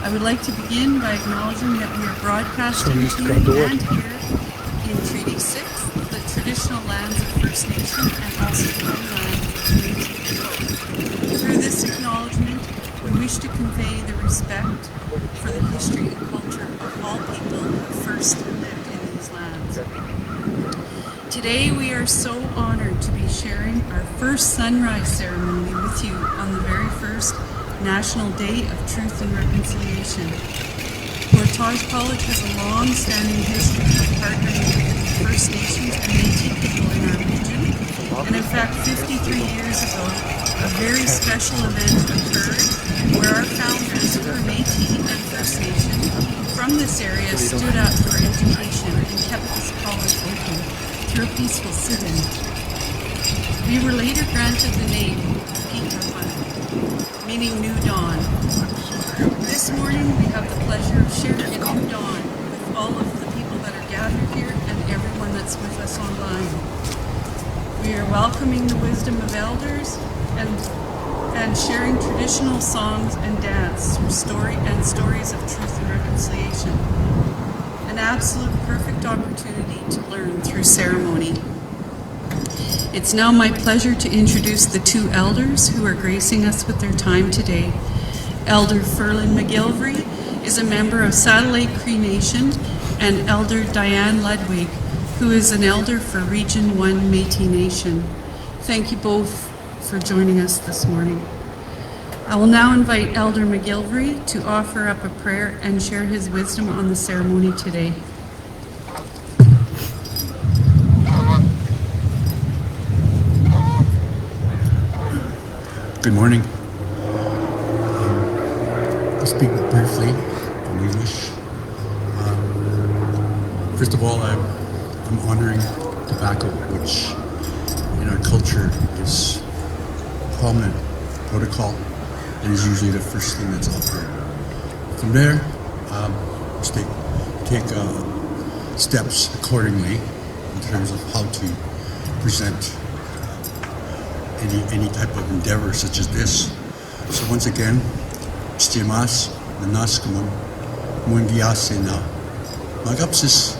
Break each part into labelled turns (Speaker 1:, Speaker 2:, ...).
Speaker 1: I would like to begin by acknowledging that we are broadcasting to you and here in Treaty 6, the traditional lands of First Nation and also homeland of Métis people. Through this acknowledgement, we wish to convey the respect for the history and culture of all people who first lived in these lands. Today we are so honored to be sharing our first sunrise ceremony with you on the very first National Day of Truth and Reconciliation. Portage College has a long-standing history of partnering with First Nations and Métis people in our region, and in fact 53 years ago a very special event occurred where our founders, who were Métis and First Nation from this area, stood up for education and kept this college open through a peaceful sit-in. We were later granted the name Pikapan, meaning New Dawn. This morning we have the pleasure of sharing a new dawn with all of the people that are gathered here and everyone that's with us online. We are welcoming the wisdom of elders and sharing traditional songs and dance through stories of truth and reconciliation. An absolute perfect opportunity to learn through ceremony. It's now my pleasure to introduce the two elders who are gracing us with their time today. Elder Ferlin McGilvery is a member of Satellite Cree Nation, and Elder Diane Ludwig, who is an elder for Region 1 Métis Nation. Thank you both for joining us this morning. I will now invite Elder McGilvery to offer up a prayer and share his wisdom on the ceremony today.
Speaker 2: Good morning. I'll speak briefly in English. First of all, I'm honoring tobacco, which in our culture is prominent protocol and is usually the first thing that's out there. From there, just take steps accordingly in terms of how to present any type of endeavor such as this. So once again, stimas nanaskamon mungiasena magapsis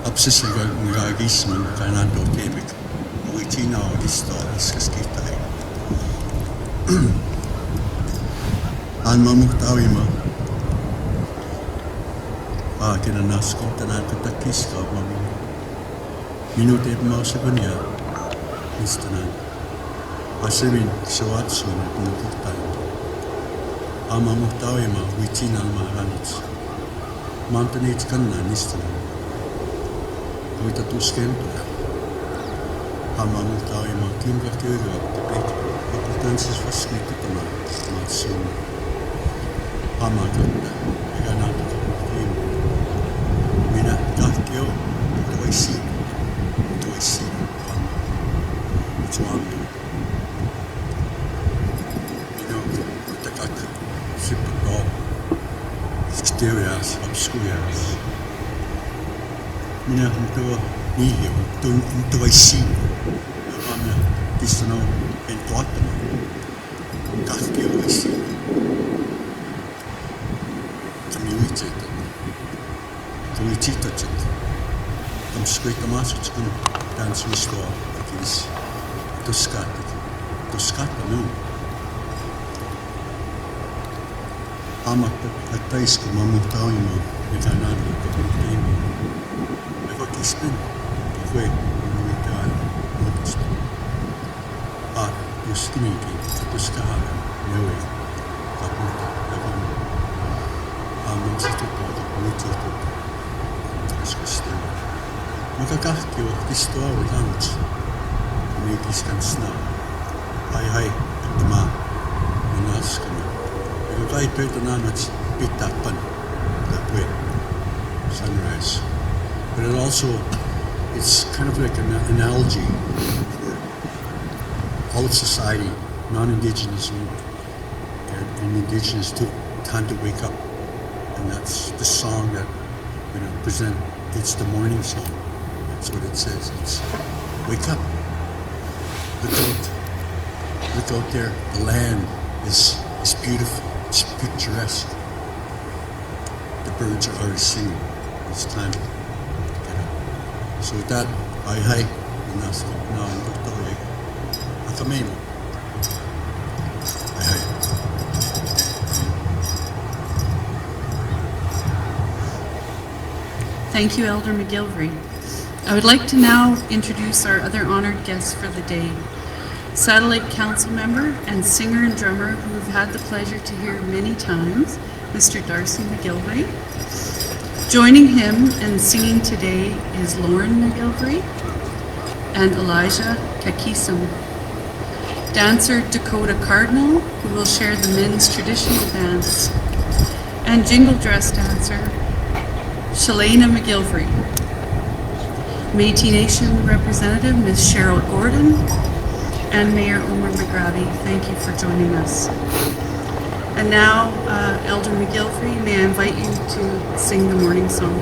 Speaker 2: ngagisman kanando tebik witina audisto iskaskitai an mamuktawima kinanasko tanatakiska mami minute mausagania istanan Asibin Shawatsun Mukutai Amamuktawima Witina Mahanits Montanate Kanna Nistan Witatuskentu Amamuktawima Kimga Kyuga Debate Importances for Snakitama Matsun Amakanda Eganata Kim Mina Gakyo Doisi It's one exteriors, obscures. Mina huntua nihi huntua isin. Amana distano entuatama. Kahkio isin. Kamiuitet. Kamiuititatet. Kamskuita masutskun dans vistoa akis. Tuskata no. Amat at ko mamutawima ikanani kapitimi. Eko kispin kwe numitan mutst. Ustiniki tuskahara newe kaputa yavan. Situto mutito tuskastin. Makakahkio kistoa ulanch. Mikiskansna. Hai tama minaskama. Right Petananats Pitapan that way, sunrise. But it also, it's kind of like an analogy for all of society, non-Indigenous and Indigenous to time to wake up. And that's the song that we're going to present. It's the morning song. That's what it says. It's wake up. Look out there. The land is beautiful. It's picturesque. birds are singing. It's time to get up. So with that, hi, nasa na ang tutoy. At kami mo. Hi.
Speaker 1: Thank you, Elder McGilvery. I would like to now introduce our other honored guests for the day. Satellite Council member and singer and drummer who we've had the pleasure to hear many times, Mr. Darcy McGilvery. Joining him and singing today is Lauren McGilvery and Elijah Kakisum. Dancer Dakota Cardinal, who will share the men's traditional dance, and jingle dress dancer Shalana McGilvery. Métis Nation representative Ms. Cheryl Gordon, and Mayor Omer McGravy, thank you for joining us. And now, Elder McGilvery, may I invite you to sing the morning song.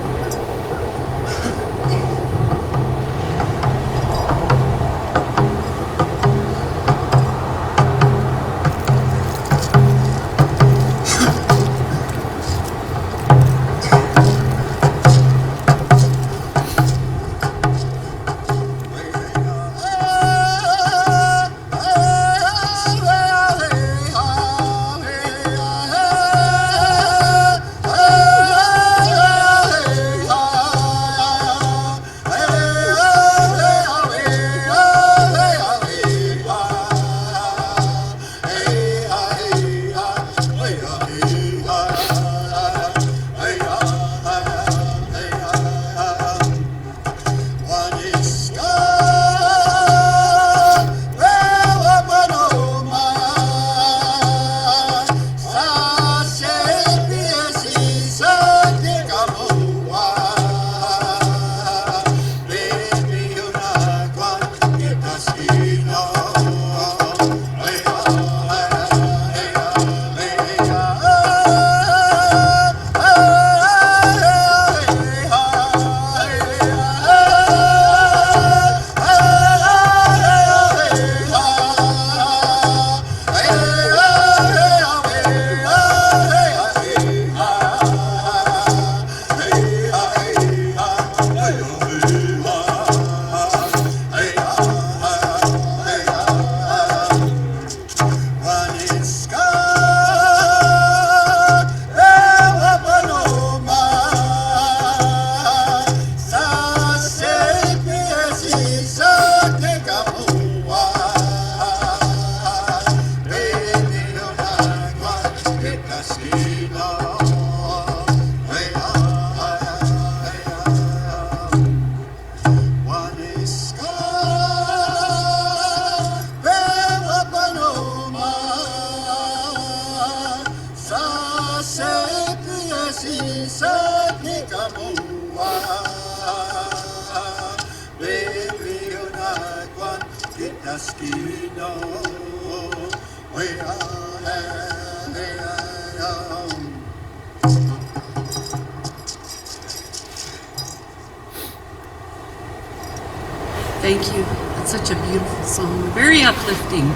Speaker 1: Thank you. That's such a beautiful song. Very uplifting.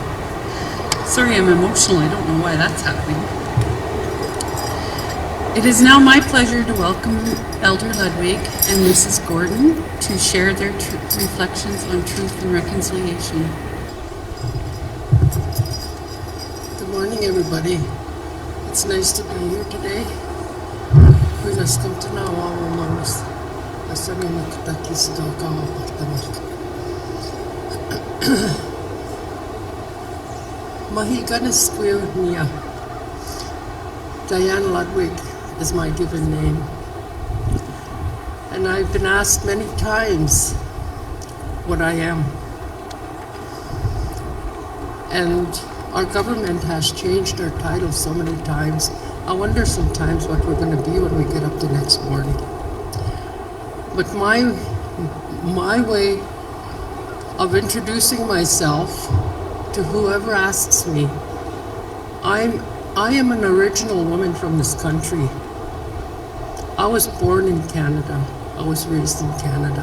Speaker 1: Sorry, I'm emotional. I don't know why that's happening. It is now my pleasure to welcome Elder Ludwig and Mrs. Gordon to share their reflections on truth and reconciliation.
Speaker 3: Good morning, everybody. It's nice to be here today. We just come to know all among us. Mahigan Square Nia. Diane Ludwig is my given name. And I've been asked many times what I am. And our government has changed our title so many times. I wonder sometimes what we're going to be when we get up the next morning. But my way of introducing myself to whoever asks me, I am an original woman from this country. I was born in Canada. I was raised in Canada.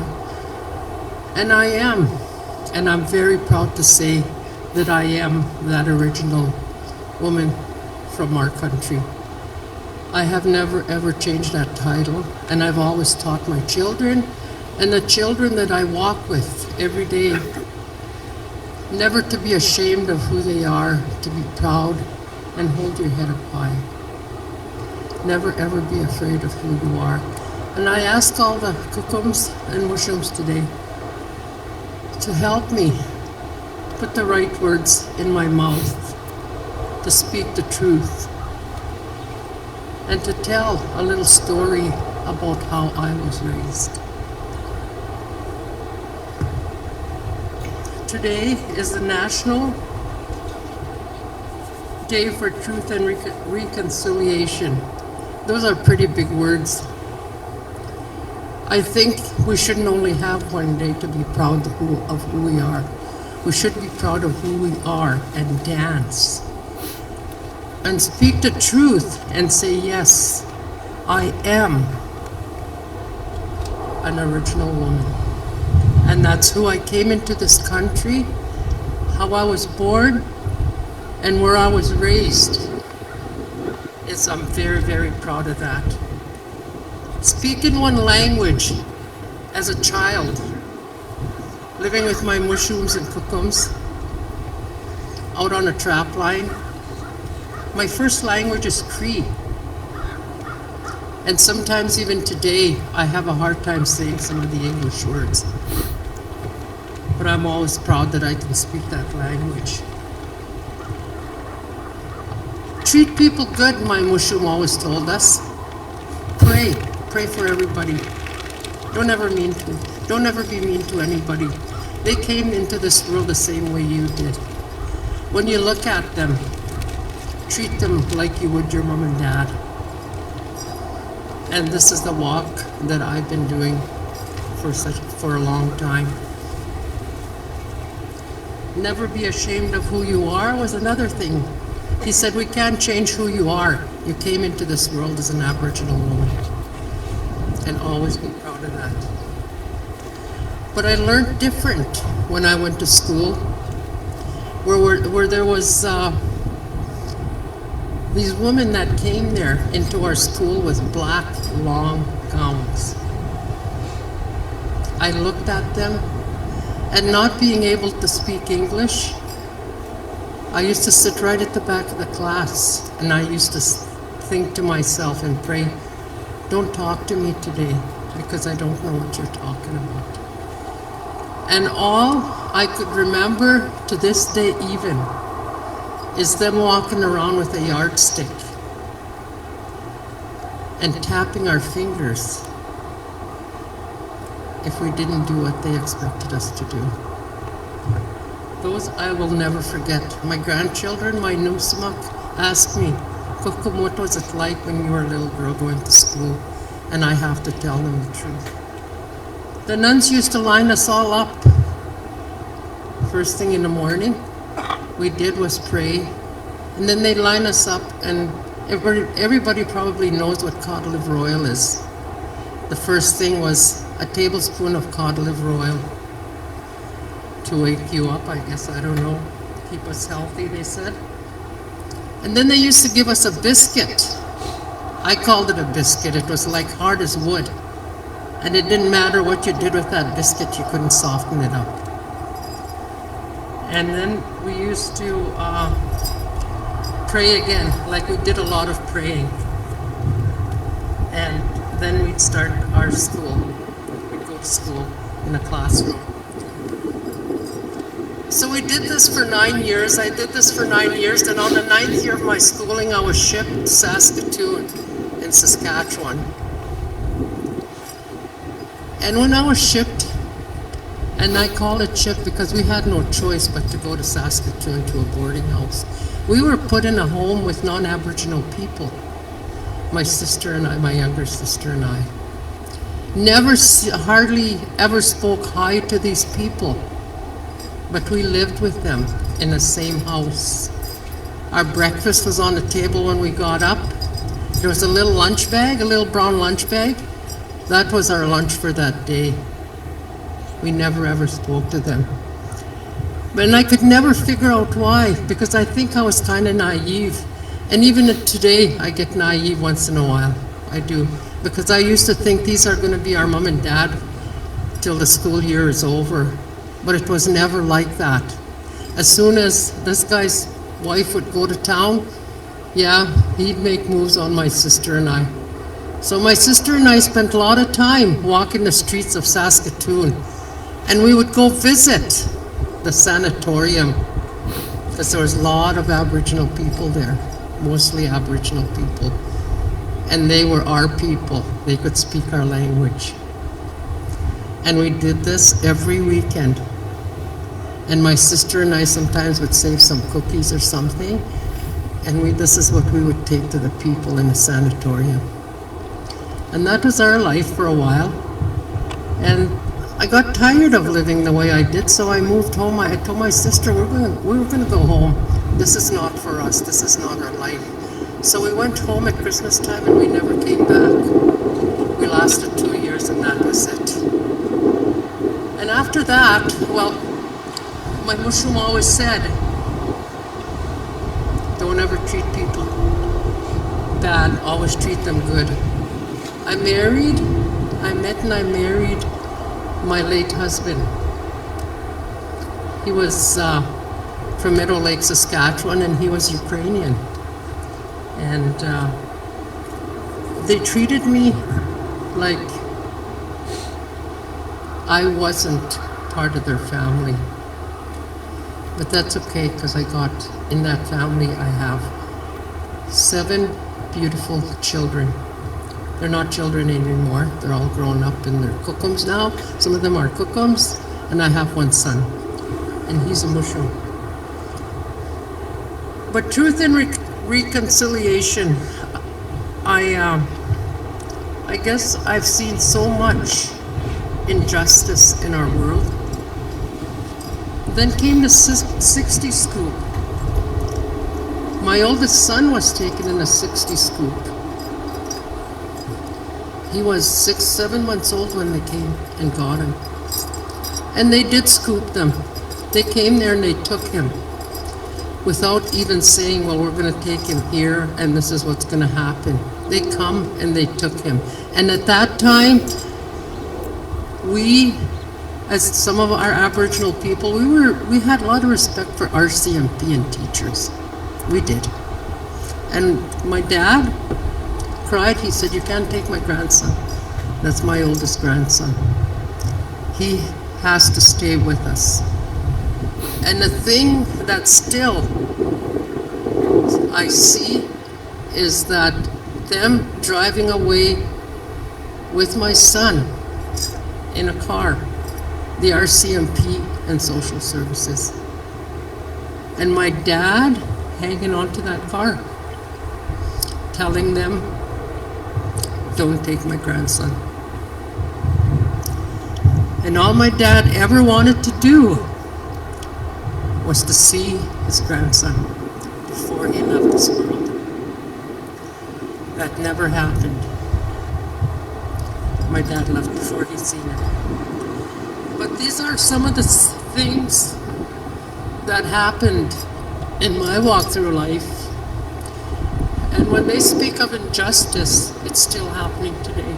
Speaker 3: And I am, and I'm very proud to say that I am that original woman from our country. I have never ever changed that title, and I've always taught my children and the children that I walk with every day never to be ashamed of who they are, to be proud and hold your head up high. Never ever be afraid of who you are. And I ask all the kukums and mushrooms today to help me put the right words in my mouth, to speak the truth, and to tell a little story about how I was raised. Today is the National Day for Truth and Reconciliation. Those are pretty big words. I think we shouldn't only have one day to be proud of who we are. We should be proud of who we are and dance. And speak the truth and say, yes, I am an original woman. And that's who I came into this country, how I was born, and where I was raised. I'm very, very proud of that. Speaking one language as a child, living with my mushrooms and kukums out on a trap line. My first language is Cree. And sometimes even today, I have a hard time saying some of the English words. But I'm always proud that I can speak that language. Treat people good, my mushroom always told us. Pray. Pray for everybody. Don't ever be mean to anybody. They came into this world the same way you did. When you look at them, treat them like you would your mom and dad. And this is the walk that I've been doing for a long time. Never be ashamed of who you are was another thing. He said, we can't change who you are. You came into this world as an Aboriginal woman. And always be proud of that. But I learned different when I went to school, where there was these women that came there into our school with black, long gowns. I looked at them, and not being able to speak English, I used to sit right at the back of the class, and I used to think to myself and pray, don't talk to me today, because I don't know what you're talking about. And all I could remember to this day even is them walking around with a yardstick and tapping our fingers if we didn't do what they expected us to do. Those I will never forget. My grandchildren, my Nusmak, asked me, Kukum, what was it like when you were a little girl going to school? And I have to tell them the truth. The nuns used to line us all up. First thing in the morning, we did was pray. And then they'd line us up, and everybody probably knows what cod liver oil is. The first thing was a tablespoon of cod liver oil to wake you up, I guess, I don't know. Keep us healthy, they said. And then they used to give us a biscuit. I called it a biscuit. It was like hard as wood. And it didn't matter what you did with that biscuit, you couldn't soften it up. And then we used to pray again, like we did a lot of praying. And then we'd start our school. We'd go to school in a classroom. So we did this for 9 years. I did this for 9 years. Then on the 9th year of my schooling, I was shipped to Saskatoon in Saskatchewan. And when I was shipped, and I call it shipped because we had no choice but to go to Saskatoon to a boarding house. We were put in a home with non-Aboriginal people. My sister and I, my younger sister and I. Hardly ever spoke hi to these people. But we lived with them in the same house. Our breakfast was on the table when we got up. There was a little lunch bag, a little brown lunch bag. That was our lunch for that day. We never ever spoke to them. And I could never figure out why, because I think I was kind of naive. And even today, I get naive once in a while. I do. Because I used to think these are going to be our mom and dad till the school year is over. But it was never like that. As soon as this guy's wife would go to town, yeah, he'd make moves on my sister and I. So my sister and I spent a lot of time walking the streets of Saskatoon. And we would go visit the sanatorium, because there was a lot of Aboriginal people there, mostly Aboriginal people. And they were our people. They could speak our language. And we did this every weekend. And my sister and I sometimes would save some cookies or something, and this is what we would take to the people in the sanatorium. And that was our life for a while. And I got tired of living the way I did, so I moved home. I told my sister, we were gonna go home. This is not for us. This is not our life. So we went home at Christmas time and we never came back. We lasted 2 years and that was it. And after that, well, my mushroom always said, don't ever treat people bad, always treat them good. I met and I married my late husband. He was from Meadow Lake, Saskatchewan, and he was Ukrainian. And they treated me like I wasn't part of their family. But that's okay, because I got, in that family, I have 7 beautiful children. They're not children anymore. They're all grown up and they're cookums now. Some of them are cookums, and I have 1 son, and he's a mushroom. But truth and reconciliation, I guess I've seen so much injustice in our world. Then came the 60 scoop. My oldest son was taken in a 60 scoop. He was 6-7 months old when they came and got him. And they did scoop them. They came there and they took him without even saying, well, we're going to take him here and this is what's going to happen. They come and they took him. And at that time, we, as some of our Aboriginal people, we had a lot of respect for RCMP and teachers. We did. And my dad cried. He said, you can't take my grandson. That's my oldest grandson. He has to stay with us. And the thing that still I see is that them driving away with my son in a car, the RCMP and social services. And my dad hanging onto that car, telling them, don't take my grandson. And all my dad ever wanted to do was to see his grandson before he left this world. That never happened. My dad left before he'd seen it. But these are some of the things that happened in my walk through life. And when they speak of injustice, it's still happening today.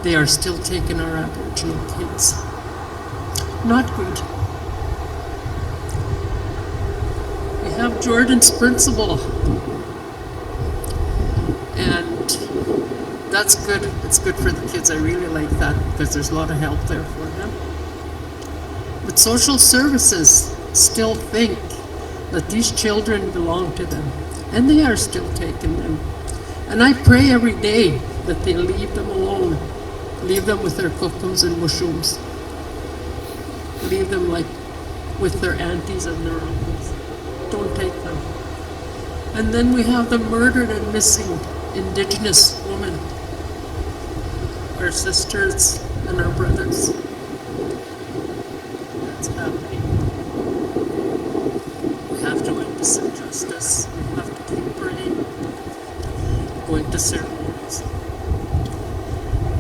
Speaker 3: They are still taking our Aboriginal kids. Not good. We have Jordan's principle. And that's good. It's good for the kids. I really like that because there's a lot of help there for them. But social services still think that these children belong to them, and they are still taking them. And I pray every day that they leave them alone, leave them with their cookums and mushrooms, leave them like with their aunties and their uncles. Don't take them. And then we have the murdered and missing Indigenous women, our sisters and our brothers. That's happening. We have to witness injustice. We have to keep praying, going to ceremonies.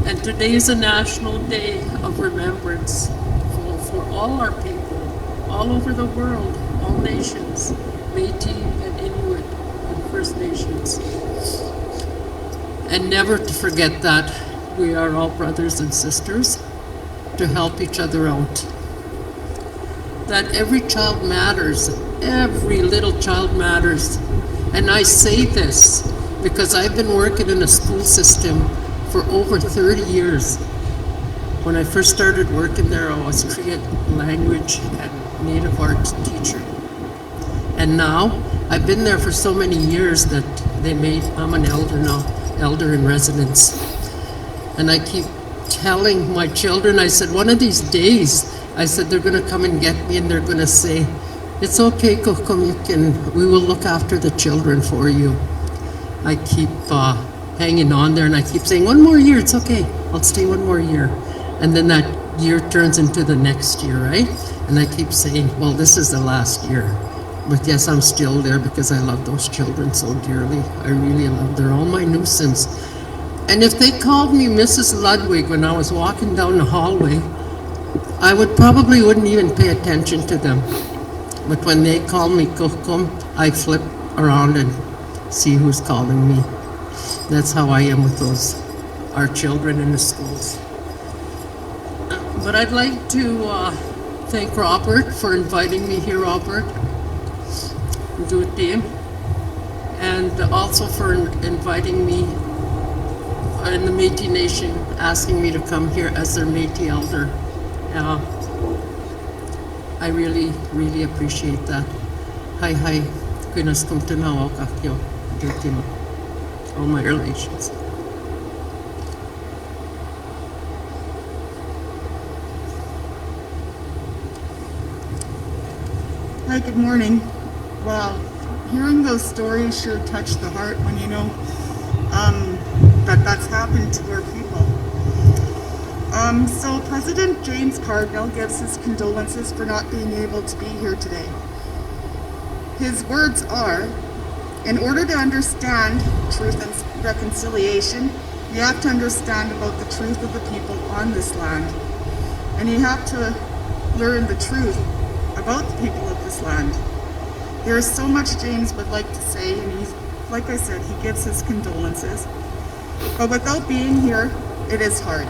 Speaker 3: And today is a national day of remembrance for all our people, all over the world, all nations. Métis and Inuit and First Nations. And never to forget that we are all brothers and sisters to help each other out. That every child matters, every little child matters. And I say this because I've been working in a school system for over 30 years. When I first started working there, I was Cree language and Native Arts teacher. And now, I've been there for so many years that I'm an elder now, elder in residence. And I keep telling my children, I said, one of these days, I said, they're gonna come and get me and they're gonna say, it's okay, Kokom, we will look after the children for you. I keep hanging on there and I keep saying, one more year, it's okay, I'll stay one more year. And then that year turns into the next year, right? And I keep saying, well, this is the last year. But yes, I'm still there because I love those children so dearly. I really love, they're all my nuisance. And if they called me Mrs. Ludwig when I was walking down the hallway, I probably wouldn't even pay attention to them. But when they call me Kokom, I flip around and see who's calling me. That's how I am with our children in the schools. But I'd like to thank Robert for inviting me here, Robert. Good day. And also for inviting me in the Métis Nation, asking me to come here as their Métis elder. I really, really appreciate that. Hi, Kuinas kumtuna wakakyo, dutima. All my relations.
Speaker 4: Hi, good morning. Wow, hearing those stories sure touched the heart when you know that's happened to our people. So President James Cardinal gives his condolences for not being able to be here today. His words are, in order to understand truth and reconciliation, you have to understand about the truth of the people on this land. And you have to learn the truth about the people of this land. There is so much James would like to say, and he's, like I said, he gives his condolences. But without being here, it is hard.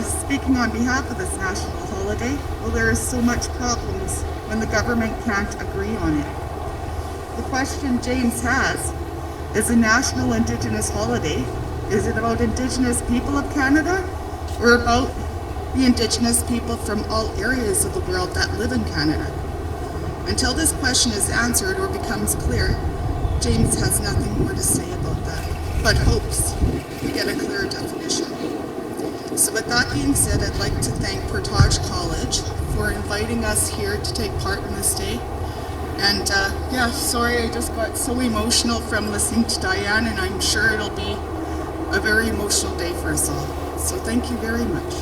Speaker 4: Speaking on behalf of this national holiday, well, there is so much problems when the government can't agree on it. The question James has is a national Indigenous holiday. Is it about Indigenous people of Canada or about the Indigenous people from all areas of the world that live in Canada? Until this question is answered or becomes clear, James has nothing more to say about that, but hopes we get a clear definition. So with that being said, I'd like to thank Portage College for inviting us here to take part in this day. And yeah, sorry I just got so emotional from listening to Diane, and I'm sure it'll be a very emotional day for us all. So thank you very much.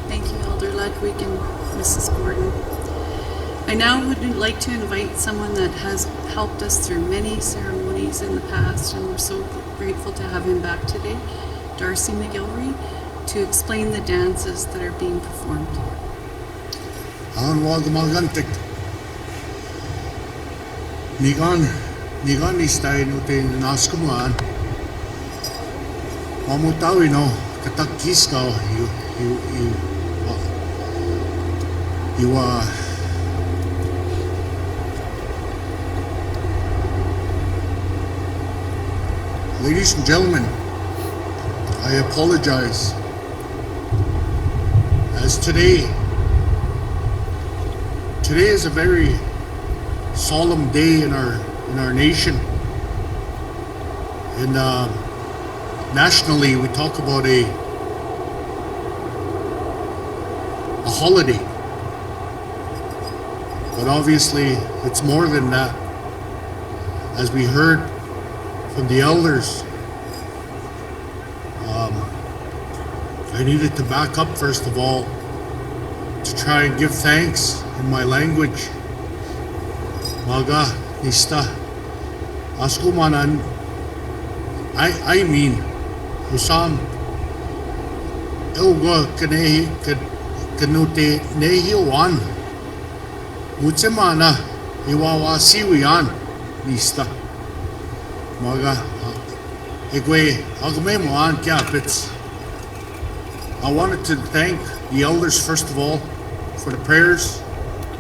Speaker 1: Thank you, Elder Ludwig and Mrs. Gordon. I now would like to invite someone that has helped us through many ceremonies in the past, and we're so grateful to have him back today, Darcy McGilvery, to explain the dances that are being performed.
Speaker 2: An wag magantik. Nigan istay no te naskuman. Mamutawi no katakis ka you Ladies and gentlemen, I apologize. As today is a very solemn day in our nation. And nationally, we talk about a holiday. But obviously, it's more than that. As we heard from the elders, I needed to back up first of all to try and give thanks in my language. Maga, nista, askumanan, I mean, usam elgo kanute nehi wan utsemana iwawa siwian nista maga egwe agme moan kapits. I wanted to thank the elders first of all for the prayers,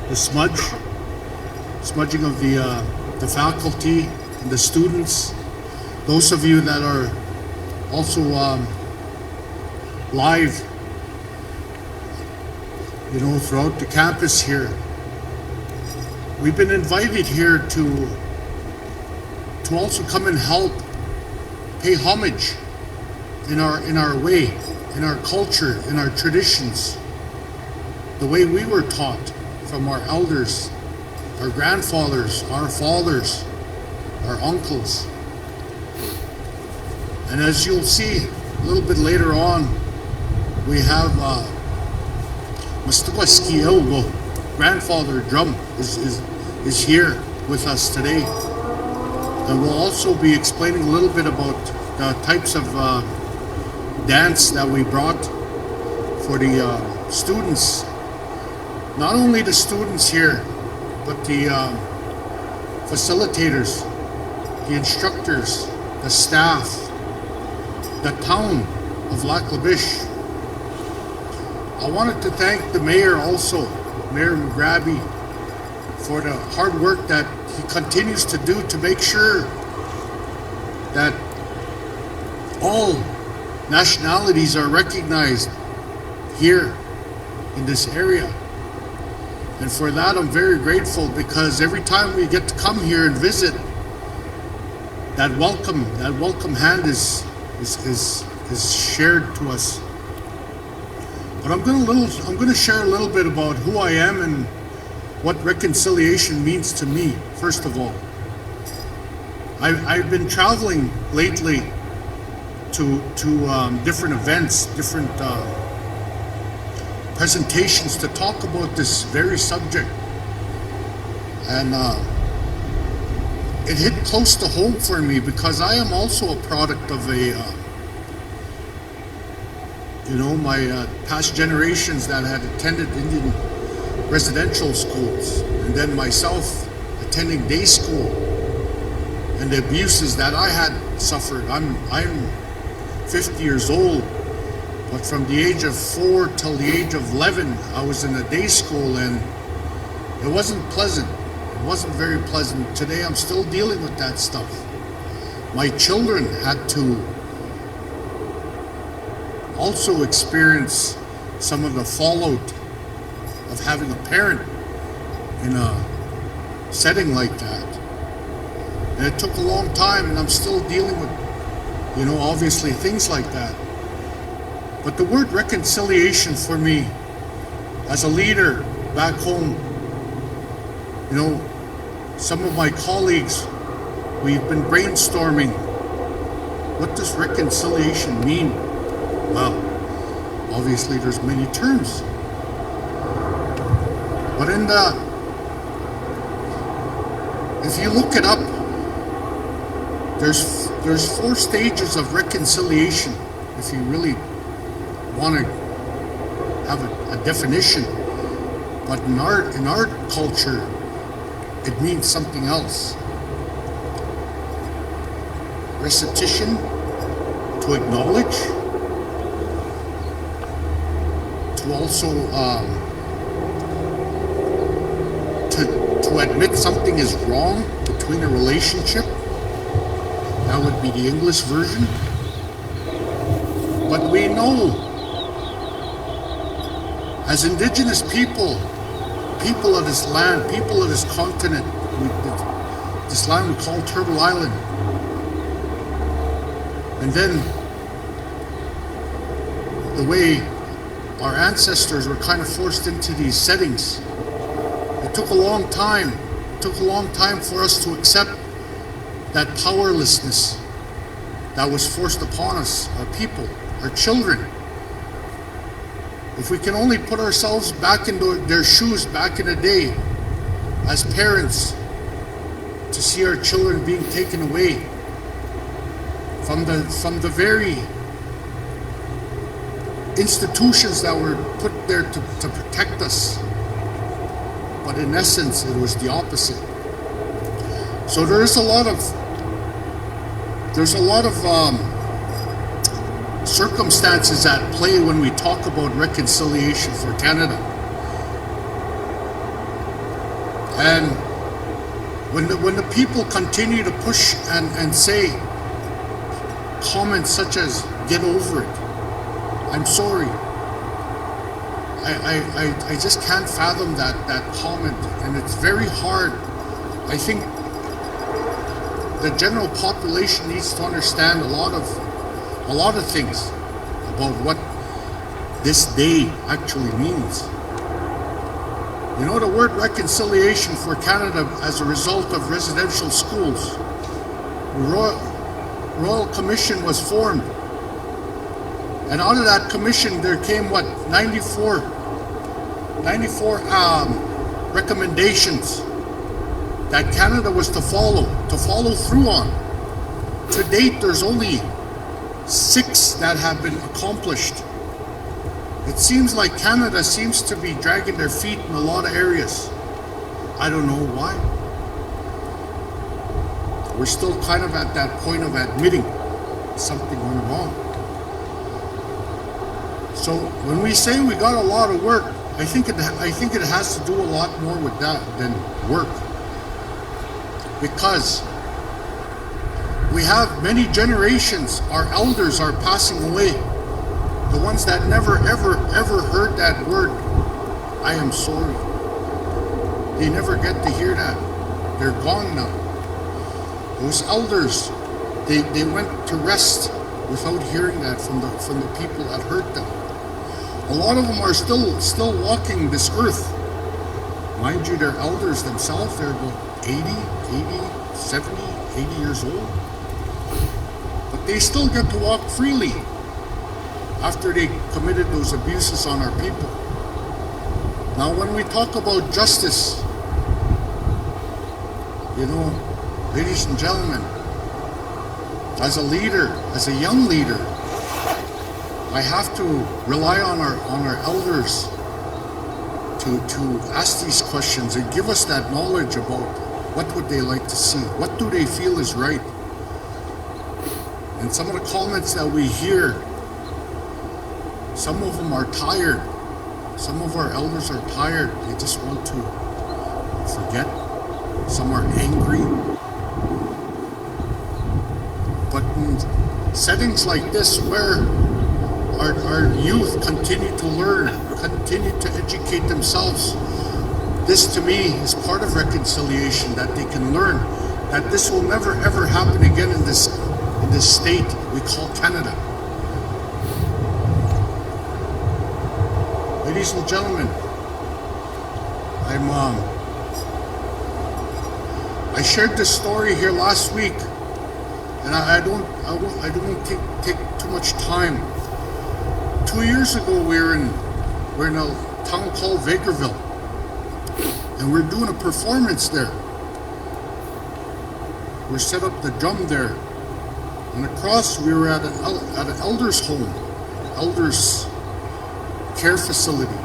Speaker 2: the smudging of the faculty and the students. Those of you that are also live, throughout the campus here. We've been invited here to also come and help, pay homage in our way, in our culture, in our traditions, the way we were taught from our elders, our grandfathers, our fathers, our uncles. And as you'll see a little bit later on, we have Mr. Elgo, grandfather drum, is here with us today. And we'll also be explaining a little bit about the types of dance that we brought for the students. Not only the students here, but the facilitators, the instructors, the staff, the town of Lac La Biche. I wanted to thank the mayor also, Mayor McGraby, for the hard work that he continues to do to make sure that all nationalities are recognized here in this area. And for that, I'm very grateful, because every time we get to come here and visit, that welcome hand is shared to us. But I'm going to share a little bit about who I am and what reconciliation means to me. First of all, I've been traveling lately to different events, different presentations to talk about this very subject, and it hit close to home for me, because I am also a product of my past generations that had attended Indian residential schools, and then myself attending day school, and the abuses that I had suffered. I'm 50 years old, but from the age of 4 till the age of 11, I was in a day school, and it wasn't pleasant. It wasn't very pleasant. Today I'm still dealing with that stuff. My children had to also experience some of the fallout of having a parent in a setting like that. And it took a long time, and I'm still dealing with, obviously things like that. But the word reconciliation for me, as a leader back home, some of my colleagues, we've been brainstorming, what does reconciliation mean? Well, obviously there's many terms. But if you look it up, there's 4 stages of reconciliation, if you really want to have a definition. But in our culture, it means something else. Restitution, to acknowledge, to also to admit something is wrong between a relationship. That would be the English version. But we know, as Indigenous people of this land, people of this continent, this land we call Turtle Island, and then the way our ancestors were kind of forced into these settings, it took a long time. It took a long time for us to accept that powerlessness that was forced upon us, our people, our children. If we can only put ourselves back into their shoes back in the day, as parents, to see our children being taken away,
Speaker 5: from the very institutions that were put there to protect us. But in essence, it was the opposite. So there's a lot of circumstances at play when we talk about reconciliation for Canada. And when the people continue to push and say comments such as "get over it," "I'm sorry," I just can't fathom that comment, and it's very hard. I think the general population needs to understand a lot of things about what this day actually means. You know, the word reconciliation for Canada as a result of residential schools, Royal Commission was formed. And out of that commission, there came 94 recommendations that Canada was to follow through on. To date, there's only 6 that have been accomplished. It seems like Canada seems to be dragging their feet in a lot of areas. I don't know why. We're still kind of at that point of admitting something went wrong. So when we say we got a lot of work, I think it has to do a lot more with that than work. Because we have many generations, our elders are passing away. The ones that never ever heard that word, "I am sorry." They never get to hear that. They're gone now. Those elders, they went to rest without hearing that from the people that hurt them. A lot of them are still walking this earth. Mind you, they're elders themselves. They're about 70, 80 years old. But they still get to walk freely after they committed those abuses on our people. Now, when we talk about justice, you know, ladies and gentlemen, as a leader, as a young leader, I have to rely on our elders to ask these questions and give us that knowledge about what would they like to see, what do they feel is right. And some of the comments that we hear, some of them are tired. Some of our elders are tired. They just want to forget. Some are angry. But in settings like this where our youth continue to learn, continue to educate themselves, this to me is part of reconciliation, that they can learn that this will never ever happen again in this state we call Canada. Ladies and gentlemen, I shared this story here last week, and I don't take too much time. 2 years ago, we're in a town called Vegreville, and we're doing a performance there. We set up the drum there, and across we were at an elders' home, elders' care facility,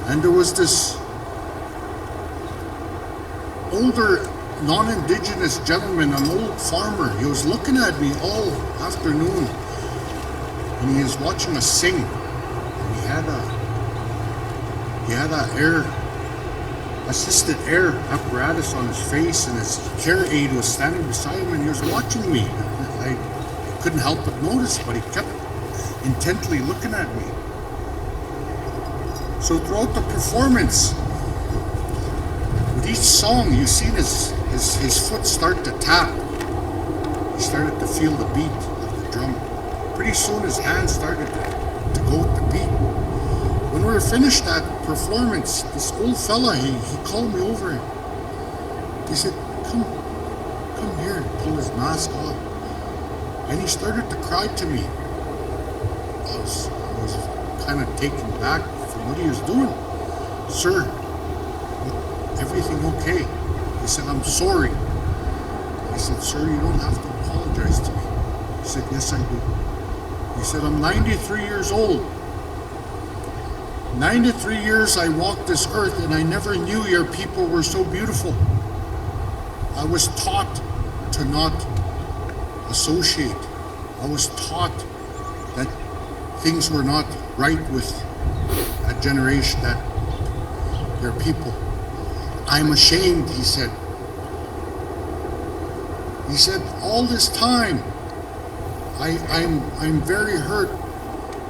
Speaker 5: and there was this older non-indigenous gentleman, an old farmer. He was looking at me all afternoon, and he was watching us sing. And he had a assisted air apparatus on his face, and his care aide was standing beside him, and he was watching me. I couldn't help but notice, but he kept intently looking at me. So throughout the performance, with each song, you seen his foot start to tap. He started to feel the beat of the drum. Pretty soon his hands started to go with the beat. When we were finished that performance, this old fella, he called me over. He said, come here, and pull his mask off. And he started to cry to me. I was kind of taken back from what he was doing. "Sir, everything okay?" He said, "I'm sorry." I said, "Sir, you don't have to apologize to me. He said, yes, I do. He said, I'm 93 years old. 93 years I walked this earth and I never knew your people were so beautiful. I was taught to not associate. I was taught that things were not right with that generation, that their people. I'm ashamed, he said. He said, all this time, I'm very hurt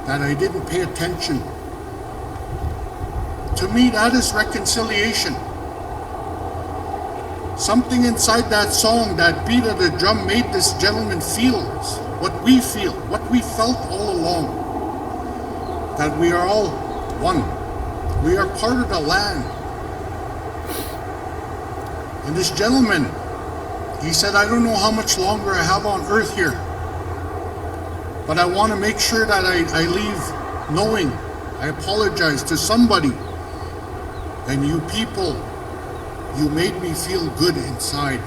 Speaker 5: that I didn't pay attention. To me, that is reconciliation. Something inside that song, that beat of the drum, made this gentleman feel what we feel, what we felt all along. That we are all one. We are part of the land. And this gentleman, he said, I don't know how much longer I have on earth here, but I want to make sure that I leave knowing I apologize to somebody. And you people, you made me feel good inside.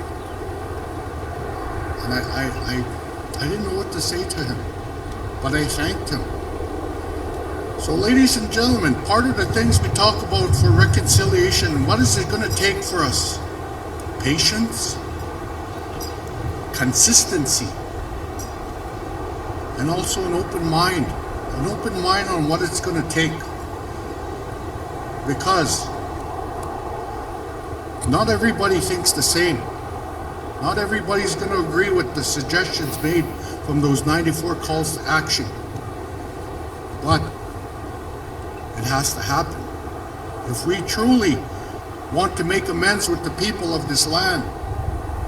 Speaker 5: And I didn't know what to say to him, but I thanked him. So ladies and gentlemen, part of the things we talk about for reconciliation, what is it going to take for us? Patience, consistency, and also an open mind on what it's going to take. Because not everybody thinks the same. Not everybody's going to agree with the suggestions made from those 94 calls to action. But it has to happen. If we truly want to make amends with the people of this land,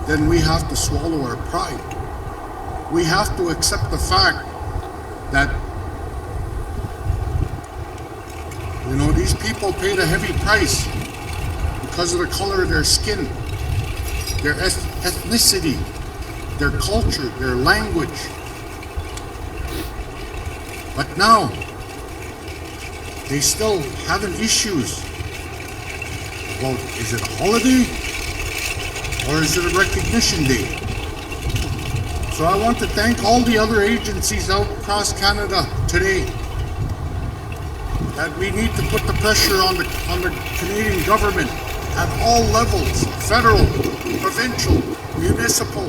Speaker 5: then we have to swallow our pride. We have to accept the fact that, these people paid a heavy price because of the color of their skin, their ethnicity, their culture, their language. But now, they still having issues. Well, is it a holiday or is it a recognition day? So I want to thank all the other agencies out across Canada today that we need to put the pressure on the Canadian government at all levels, federal, provincial, municipal,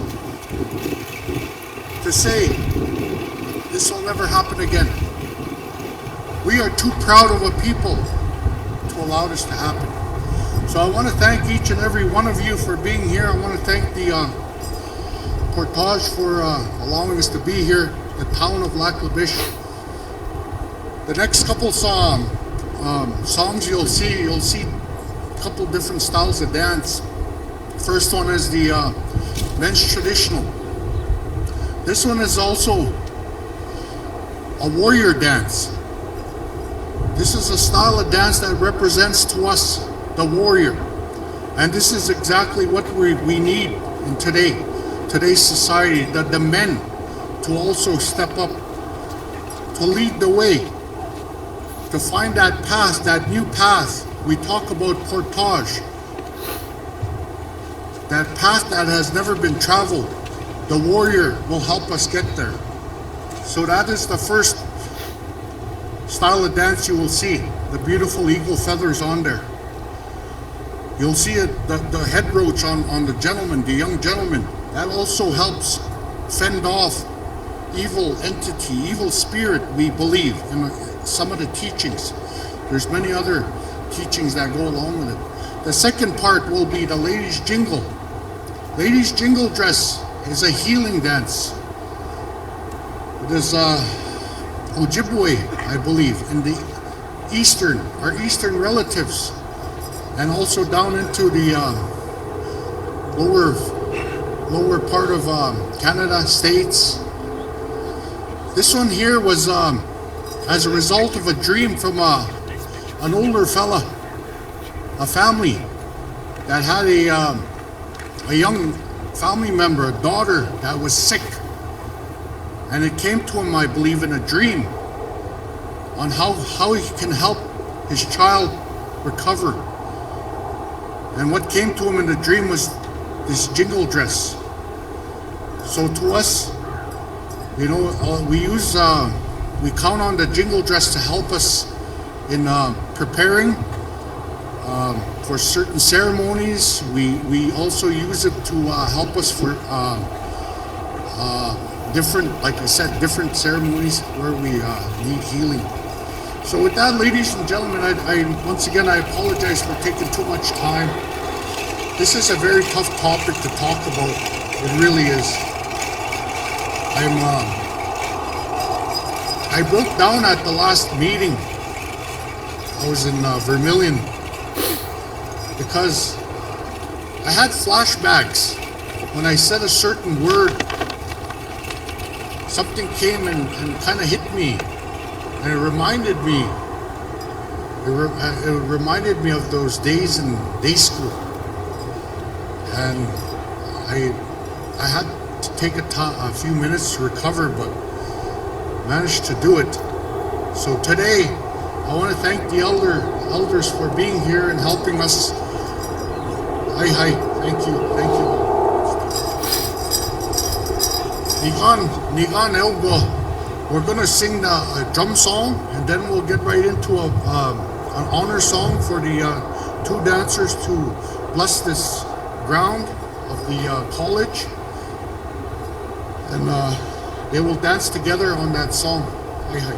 Speaker 5: to say this will never happen again. We are too proud of a people to allow this to happen. So I want to thank each and every one of you for being here. I want to thank the Portage for allowing us to be here, the town of Lac La Biche. The next couple songs you'll see a couple different styles of dance. First one is the men's traditional. This one is also a warrior dance. This is a style of dance that represents to us the warrior. And this is exactly what we need in today's society, the men to also step up, to lead the way, to find that path, that new path. We talk about Portage, that path that has never been traveled. The warrior will help us get there. So that is the first style of dance you will see, the beautiful eagle feathers on there. You'll see the head roach on the gentleman, the young gentleman. That also helps fend off evil entity, evil spirit, we believe, in some of the teachings. There's many other teachings that go along with it. The second part will be the ladies' jingle. Ladies' jingle dress is a healing dance. It is Ojibwe, I believe, in the our eastern relatives, and also down into the lower part of Canada, States. This one here was as a result of a dream from an older fella, a family that had a young family member, a daughter that was sick. And it came to him, I believe, in a dream on how he can help his child recover. And what came to him in the dream was this jingle dress. So to us, We count on the jingle dress to help us in preparing for certain ceremonies. We also use it to help us for different, like I said, different ceremonies where we need healing. So with that, ladies and gentlemen, I once again, I apologize for taking too much time. This is a very tough topic to talk about. It really is. I broke down at the last meeting. I was in Vermilion because I had flashbacks. When I said a certain word, something came and kind of hit me, and it reminded me. It reminded me of those days in day school, and I had to take a few minutes to recover, but managed to do it. So today, I want to thank the elders for being here and helping us. Hi, thank you. Nigan Elgo. We're gonna sing a drum song, and then we'll get right into an honor song for the two dancers to bless this ground of the college, and they will dance together on that song. Hi.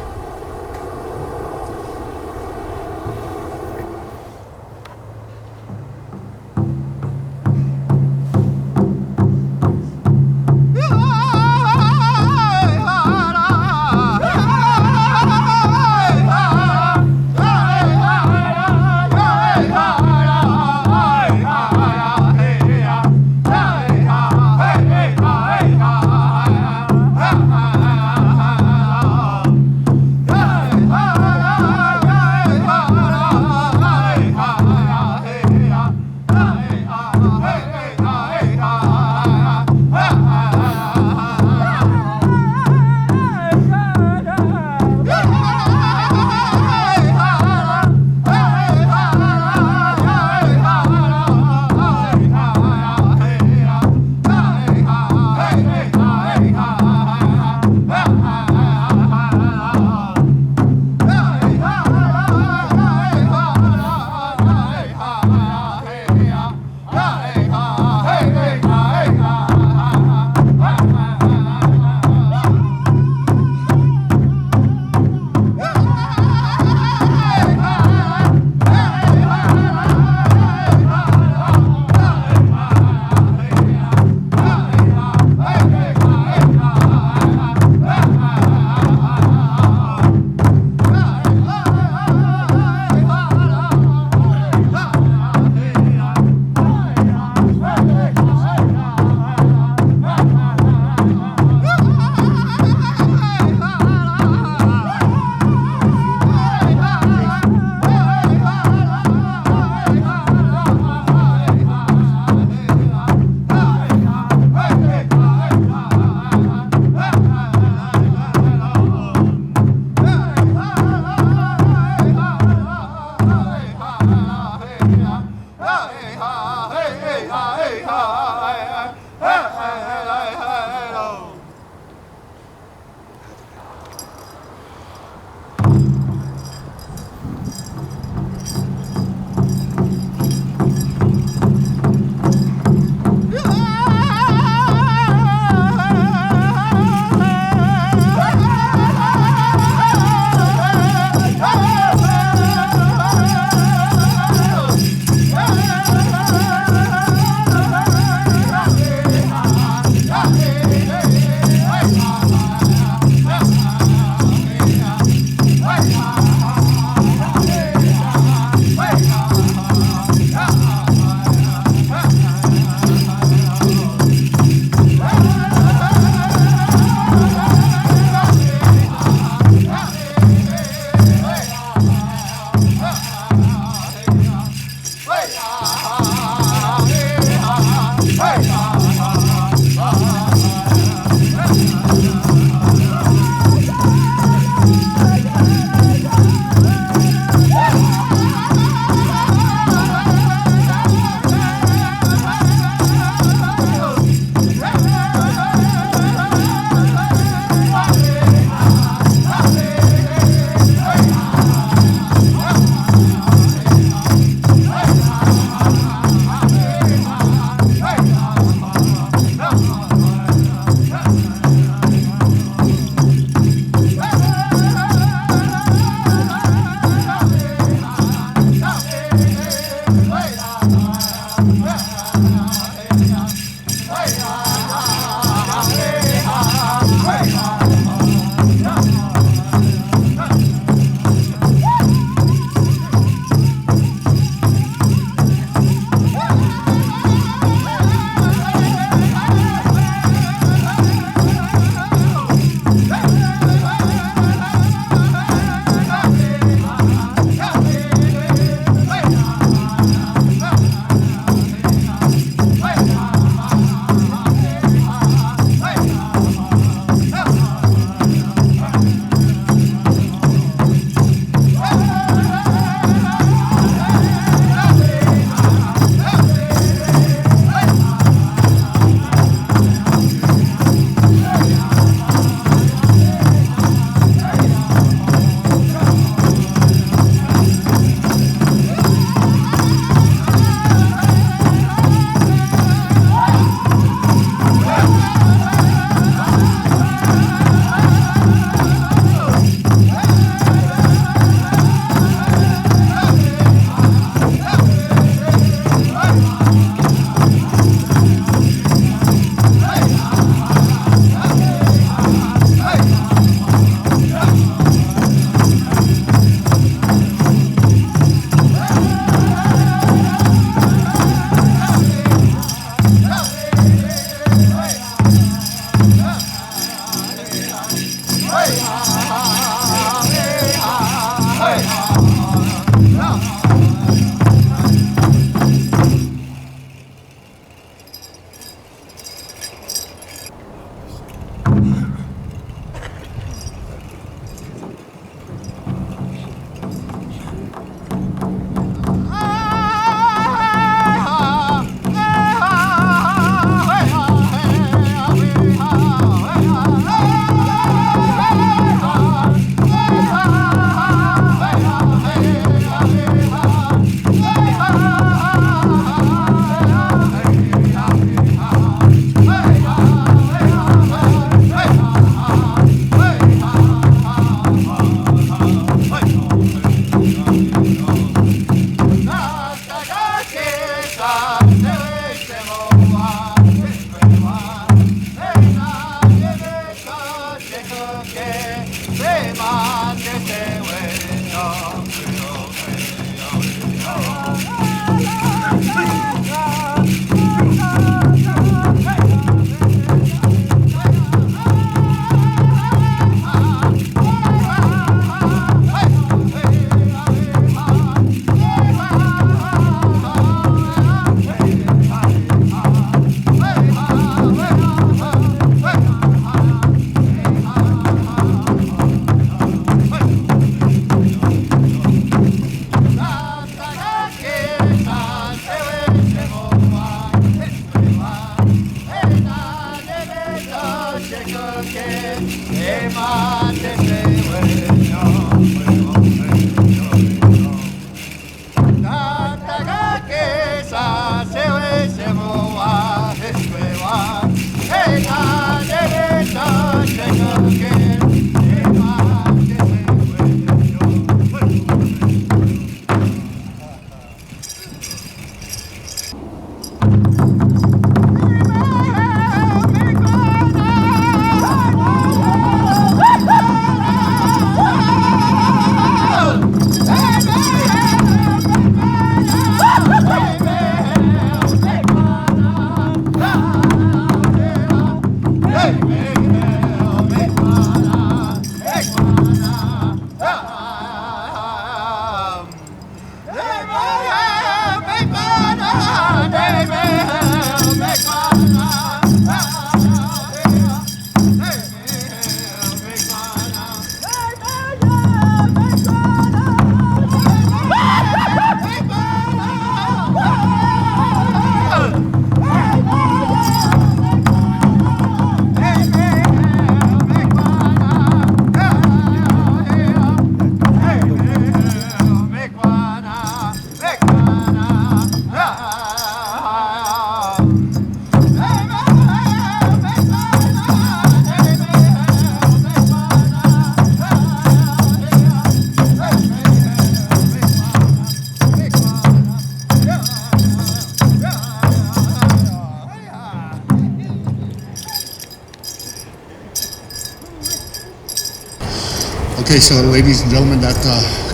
Speaker 5: Okay, so ladies and gentlemen, that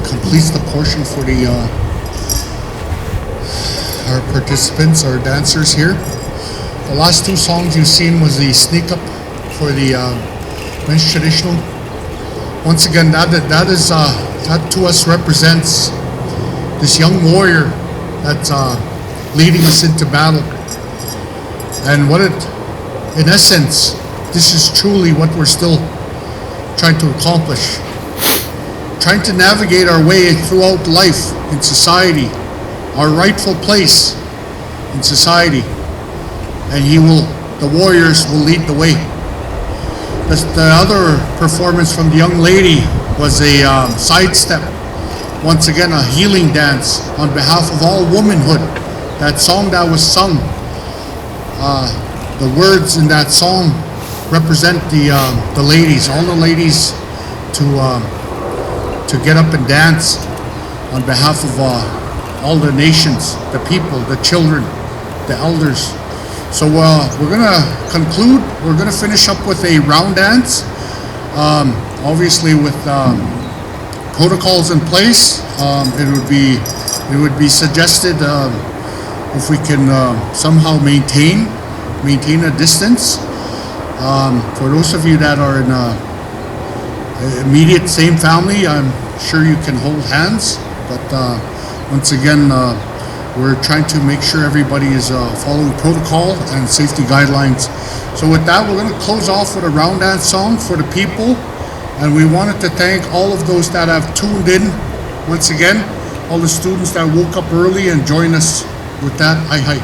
Speaker 5: completes the portion for the our participants, our dancers here. The last two songs you've seen was the sneak up for the men's traditional. Once again, that to us represents this young warrior that's leading us into battle. And what it, in essence, this is truly what we're still trying to accomplish. Trying to navigate our way throughout life in society, our rightful place in society. And the warriors will lead the way. The other performance from the young lady was a sidestep. Once again, a healing dance on behalf of all womanhood. That song that was sung, the words in that song represent the ladies, all the ladies to get up and dance on behalf of all the nations, the people, the children, the elders. So we're gonna conclude. We're gonna finish up with a round dance, obviously with protocols in place. It would be suggested if we can somehow maintain a distance. For those of you that are in immediate same family, I'm sure you can hold hands. But once again, we're trying to make sure everybody is following protocol and safety guidelines. So with that, we're going to close off with a round dance song for the people. And we wanted to thank all of those that have tuned in. Once again, all the students that woke up early and joined us with that. Hi.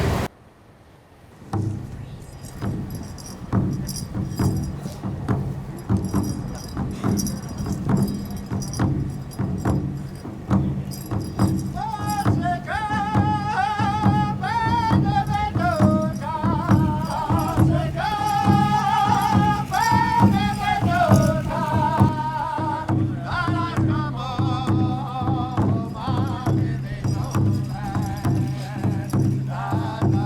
Speaker 6: La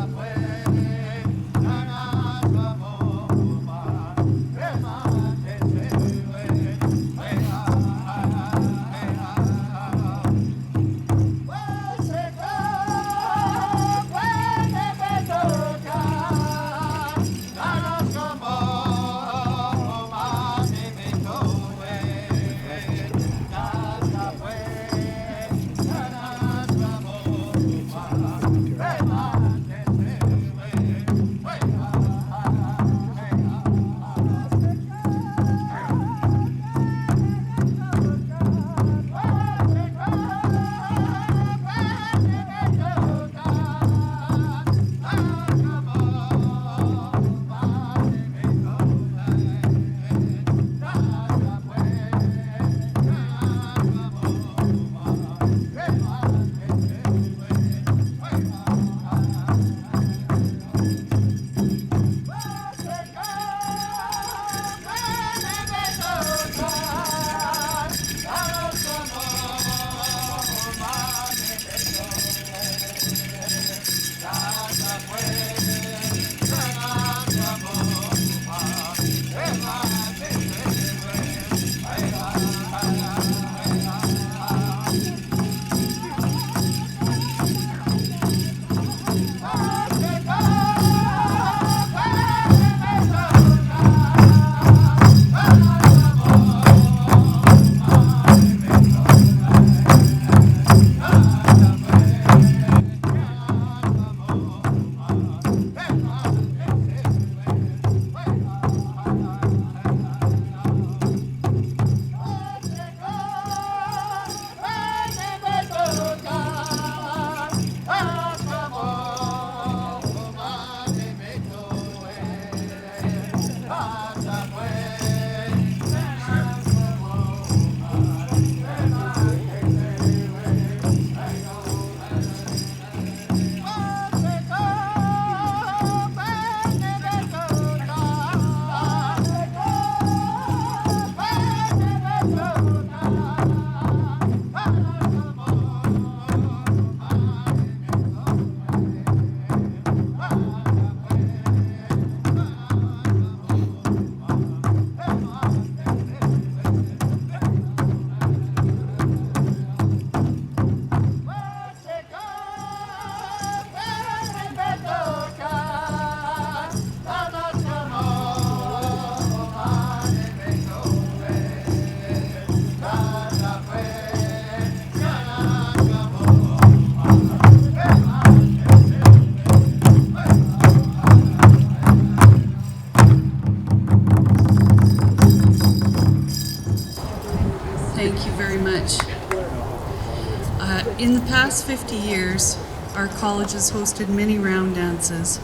Speaker 1: 50 years, our college has hosted many round dances,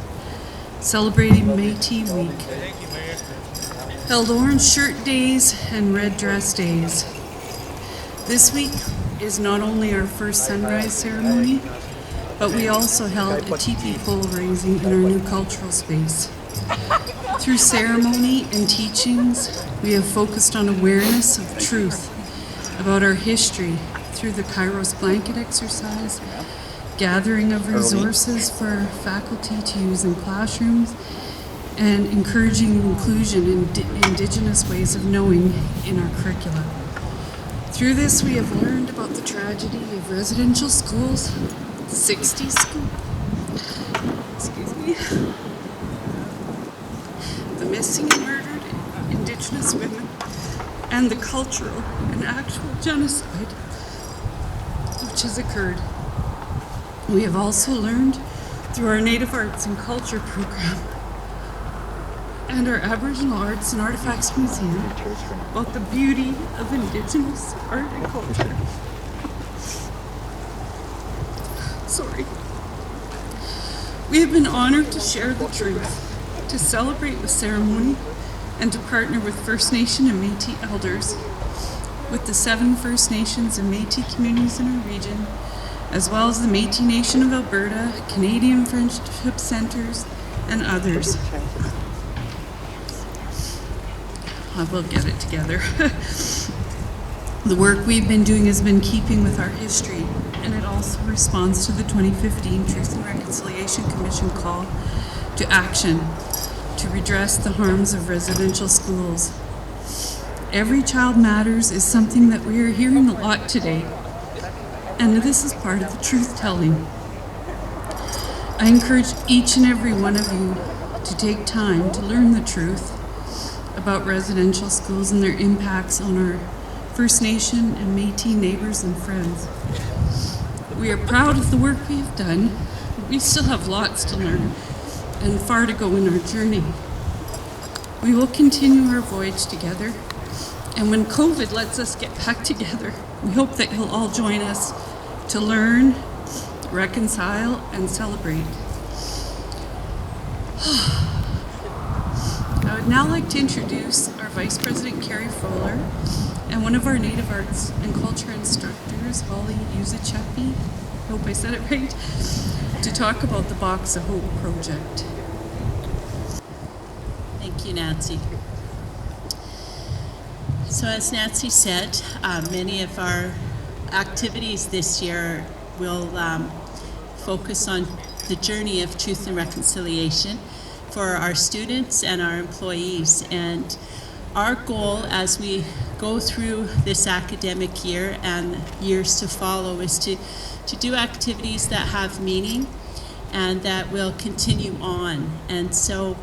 Speaker 1: celebrating Métis Week, held orange shirt days and red dress days. This week is not only our first sunrise ceremony, but we also held a teepee pole raising in our new cultural space. Through ceremony and teachings, we have focused on awareness of truth about our history through the Kairos blanket exercise, gathering of resources for faculty to use in classrooms, and encouraging inclusion in Indigenous ways of knowing in our curricula. Through this, we have learned about the tragedy of residential schools, 60 schools, the missing and murdered Indigenous women, and the cultural and actual genocide which has occurred. We have also learned through our Native Arts and Culture program and our Aboriginal Arts and Artifacts Museum about the beauty of Indigenous art and culture. Sorry. We have been honored to share the truth, to celebrate with ceremony, and to partner with First Nation and Métis elders, with the 7 First Nations and Métis communities in our region, as well as the Métis Nation of Alberta, Canadian Friendship Centres, and others. I will get it together. The work we've been doing has been keeping with our history, and it also responds to the 2015 Truth and Reconciliation Commission call to action to redress the harms of residential schools. Every child matters is something that we are hearing a lot today, and this is part of the truth-telling. I encourage each and every one of you to take time to learn the truth about residential schools and their impacts on our First Nation and Métis neighbors and friends. We are proud of the work we have done. We still have lots to learn and far to go in our journey. We will continue our voyage together, and when COVID lets us get back together, we hope that you'll all join us to learn, reconcile, and celebrate. I would now like to introduce our Vice President Carrie Fowler and one of our Native Arts and Culture instructors, Holly Uzachepi, I hope I said it right, to talk about the Box of Hope project.
Speaker 6: Thank you, Nancy. So as Nancy said, many of our activities this year will focus on the journey of truth and reconciliation for our students and our employees. And our goal as we go through this academic year and years to follow is to do activities that have meaning and that will continue on. And so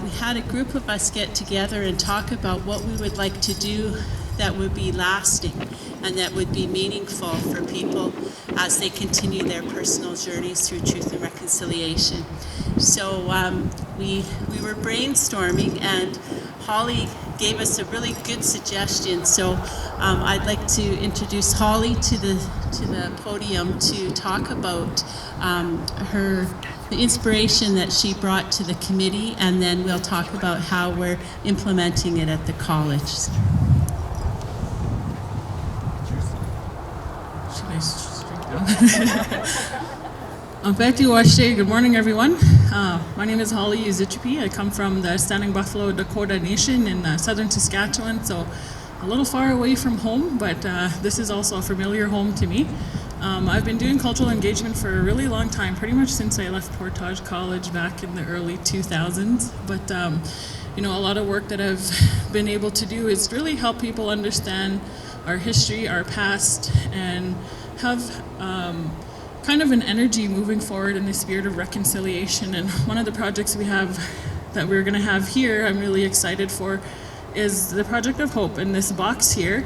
Speaker 6: we had a group of us get together and talk about what we would like to do that would be lasting and that would be meaningful for people as they continue their personal journeys through truth and reconciliation. So we were brainstorming, and Holly gave us a really good suggestion. So I'd like to introduce Holly to the podium to talk about the inspiration that she brought to the committee, and then we'll talk about how we're implementing it at the college.
Speaker 7: Should I straight down? Good morning, everyone. My name is Holly Uzachepi. I come from the Standing Buffalo Dakota Nation in southern Saskatchewan, so a little far away from home, but this is also a familiar home to me. I've been doing cultural engagement for a really long time, pretty much since I left Portage College back in the early 2000s. But a lot of work that I've been able to do is really help people understand our history, our past, and have kind of an energy moving forward in the spirit of reconciliation. And one of the projects that we're going to have here, I'm really excited for, is the Project of Hope. And this box here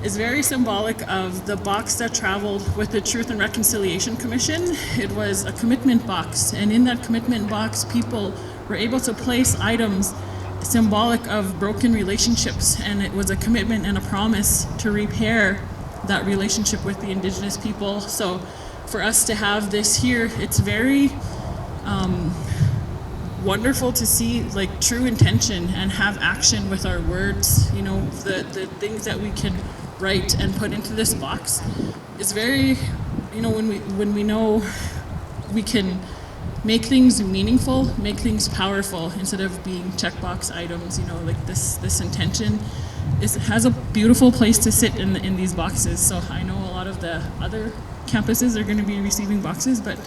Speaker 7: is very symbolic of the box that traveled with the Truth and Reconciliation Commission. It was a commitment box, and in that commitment box, people were able to place items symbolic of broken relationships, and it was a commitment and a promise to repair that relationship with the Indigenous people. So for us to have this here, it's very wonderful to see like true intention and have action with our words. You know, the things that we can write and put into this box is very, you know, when we know we can make things meaningful, make things powerful instead of being checkbox items. You know, like this intention has a beautiful place to sit in these boxes. So I know a lot of the other campuses are going to be receiving boxes, but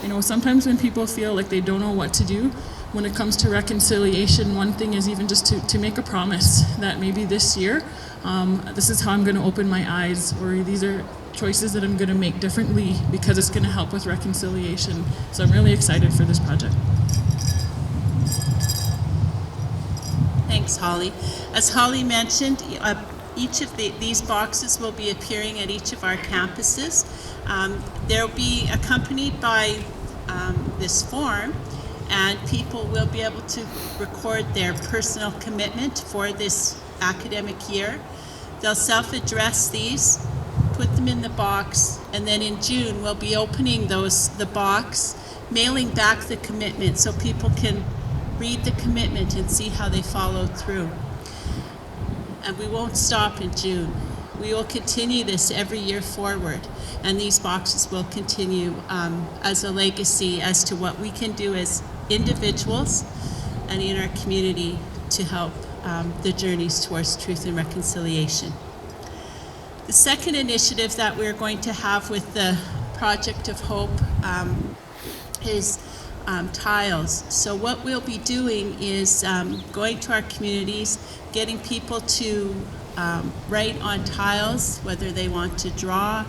Speaker 7: you know, sometimes when people feel like they don't know what to do when it comes to reconciliation, one thing is even just to make a promise that maybe this year, this is how I'm going to open my eyes, or these are choices that I'm going to make differently because it's going to help with reconciliation. So I'm really excited for this project.
Speaker 6: Thanks, Holly. As Holly mentioned, each of these boxes will be appearing at each of our campuses. They'll be accompanied by this form, and people will be able to record their personal commitment for this academic year. They'll self-address these, put them in the box, and then in June we'll be opening the box, mailing back the commitment so people can read the commitment and see how they followed through. And we won't stop in June. We will continue this every year forward, and these boxes will continue as a legacy as to what we can do as individuals and in our community to help the journeys towards truth and reconciliation. The second initiative that we're going to have with the Project of Hope is tiles. So what we'll be doing is going to our communities, getting people to write on tiles, whether they want to draw,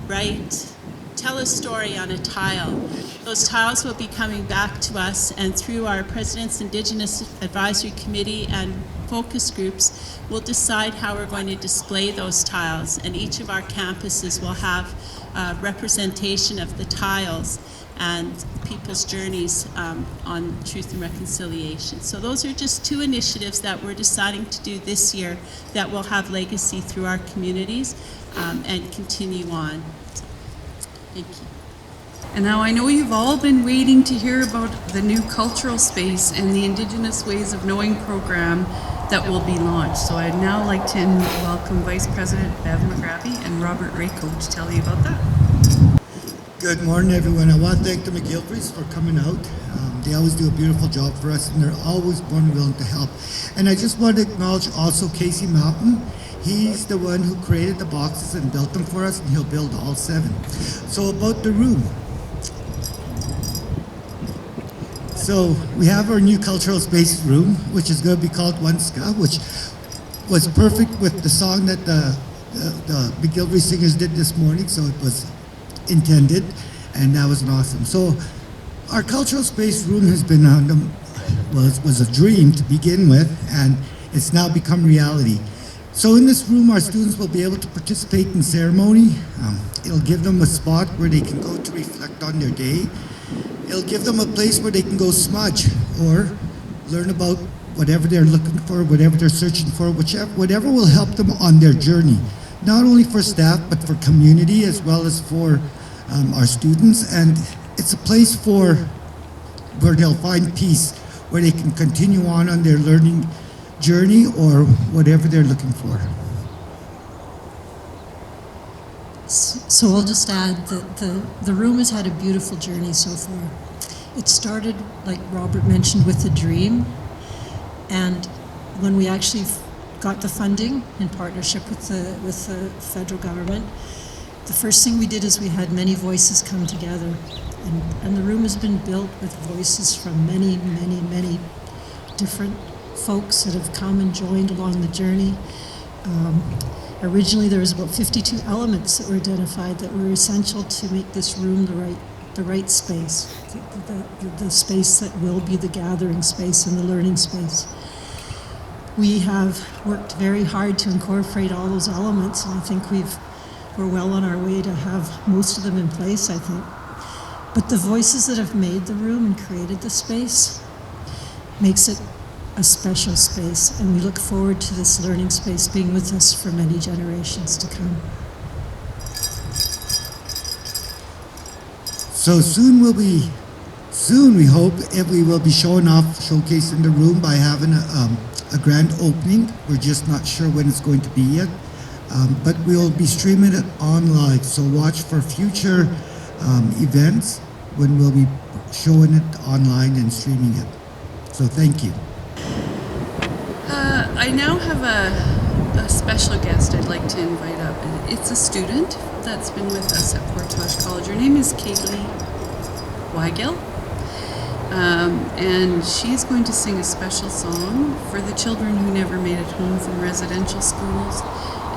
Speaker 6: write, tell a story on a tile. Those tiles will be coming back to us, and through our President's Indigenous Advisory Committee and focus groups, we'll decide how we're going to display those tiles, and each of our campuses will have representation of the tiles and people's journeys on truth and reconciliation. So those are just two initiatives that we're deciding to do this year that will have legacy through our communities and continue on. Thank you.
Speaker 1: And now I know you've all been waiting to hear about the new cultural space and the Indigenous Ways of Knowing program that will be launched. So I'd now like to welcome Vice President Bev McGraby and Robert Rayco to tell you about that.
Speaker 8: Good morning, everyone. I want to thank the McGilchrys for coming out. They always do a beautiful job for us, and they're always more than willing to help. And I just want to acknowledge also Casey Mountain. He's the one who created the boxes and built them for us, and he'll build all 7. So about the room. So we have our new cultural space room, which is going to be called Wanska, which was perfect with the song that the McGilchrys singers did this morning. So it was intended, and that was awesome. So our cultural space room has been was a dream to begin with, and it's now become reality. So in this room, our students will be able to participate in ceremony. It'll give them a spot where they can go to reflect on their day. It'll give them a place where they can go smudge or learn about whatever they're looking for, whatever they're searching for, whatever will help them on their journey. Not only for staff, but for community as well as for our students. And it's a place where they'll find peace, where they can continue on their learning journey or whatever they're looking for.
Speaker 9: So I'll just add that the room has had a beautiful journey so far. It started, like Robert mentioned, with a dream. And when we actually got the funding in partnership with the federal government, the first thing we did is we had many voices come together. And the room has been built with voices from many, many, many different folks that have come and joined along the journey. Originally, there was about 52 elements that were identified that were essential to make this room the right space, the space that will be the gathering space and the learning space. We have worked very hard to incorporate all those elements, and I think we're well on our way to have most of them in place, I think. But the voices that have made the room and created the space makes it a special space, and we look forward to this learning space being with us for many generations to come.
Speaker 8: So soon we hope we will be showcasing the room by having a grand opening. We're just not sure when it's going to be yet. But we'll be streaming it online, so watch for future events when we'll be showing it online and streaming it. So thank you.
Speaker 1: I now have a special guest I'd like to invite up. It's a student that's been with us at Portage College. Her name is Kaylee Weigel. And she's going to sing a special song for the children who never made it home from residential schools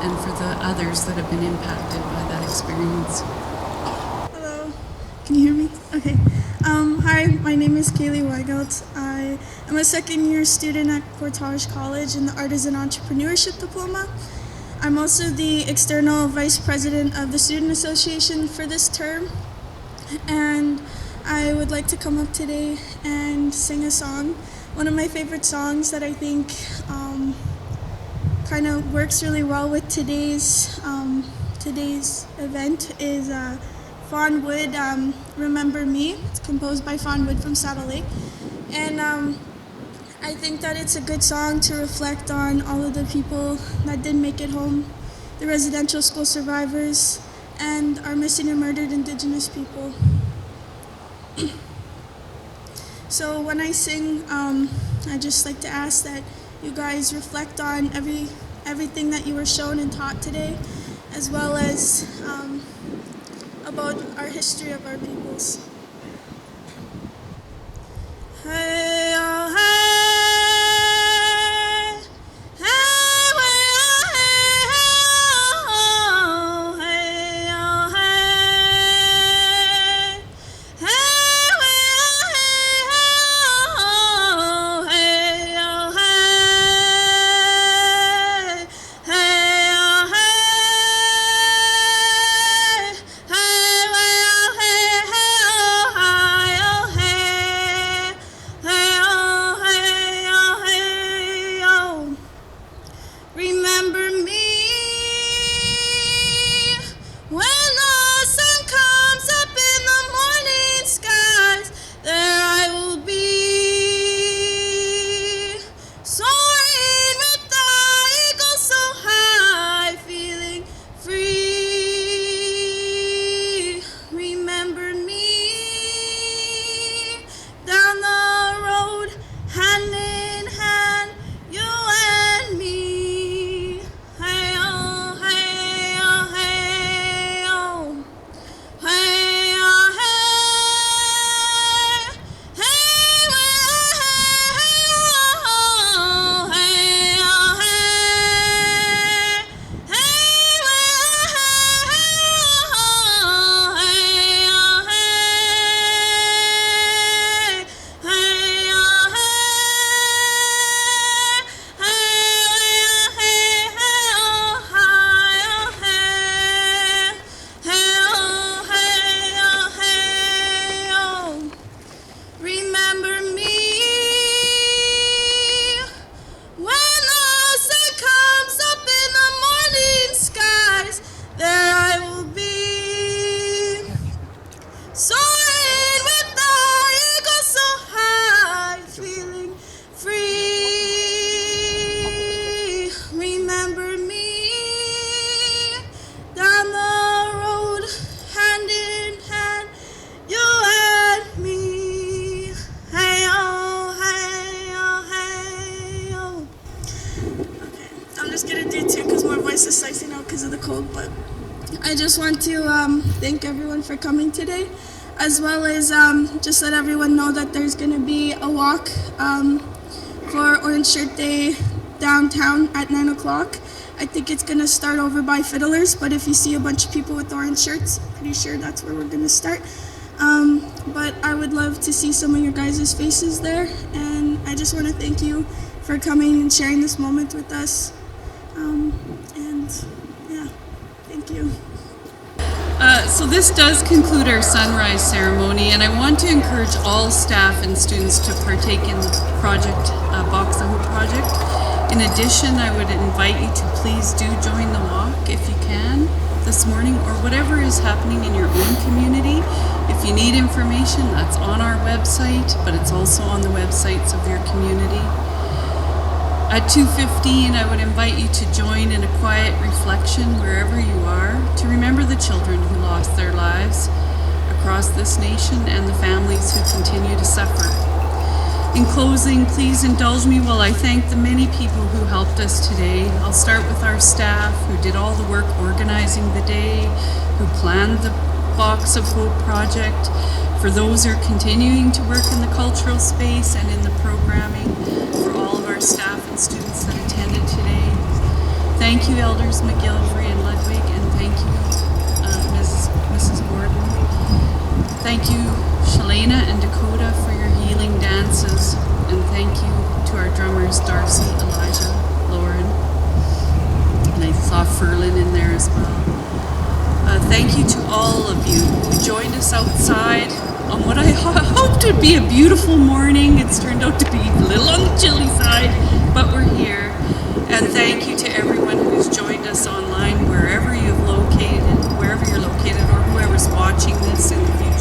Speaker 1: and for the others that have been impacted by that experience.
Speaker 10: Hello, can you hear me? Okay. Hi, my name is Kaylee Weigelt. I am a second-year student at Portage College in the Artisan Entrepreneurship Diploma. I'm also the external vice president of the Student Association for this term, and I would like to come up today and sing a song. One of my favorite songs that I think kind of works really well with today's event is Fawn Wood, Remember Me. It's composed by Fawn Wood from Saddle Lake. And I think that it's a good song to reflect on all of the people that didn't make it home, the residential school survivors, and our missing and murdered Indigenous people. So when I sing, I just like to ask that you guys reflect on everything that you were shown and taught today, as well as about our history of our peoples. Hey, oh, hey. I just want to thank everyone for coming today, as well as just let everyone know that there's going to be a walk for Orange Shirt Day downtown at 9 o'clock. I think it's going to start over by Fiddlers, but if you see a bunch of people with orange shirts, pretty sure that's where we're going to start. But I would love to see some of your guys' faces there, and I just want to thank you for coming and sharing this moment with us. And yeah, thank you.
Speaker 1: So this does conclude our sunrise ceremony, and I want to encourage all staff and students to partake in the project, Box the Hope project. In addition, I would invite you to please do join the walk if you can. this morning, or whatever is happening in your own community. If you need information, that's on our website, but it's also on the websites of your community. At 2:15, I would invite you to join in a quiet reflection wherever you are to remember the children who lost their lives across this nation and the families who continue to suffer. In closing, please indulge me while I thank the many people who helped us today. I'll start with our staff who did all the work organizing the day, who planned the Box of Hope project, for those who are continuing to work in the cultural space and in the programming, for all of our staff and students that attended today. Thank you, Elders McGillivray and Ludwig, and thank you, Mrs. Gordon. Thank you, Shalena and Dakota, for your healing dances, and thank you to our drummers, Darcy, Elijah, Lauren, and I saw Ferlin in there as well. Thank you to all of you who joined us outside on what I hoped would be a beautiful morning. It's turned out to be a little on the chilly side, but we're here. And thank you to everyone who's joined us online, wherever you're located, or whoever's watching this in the future.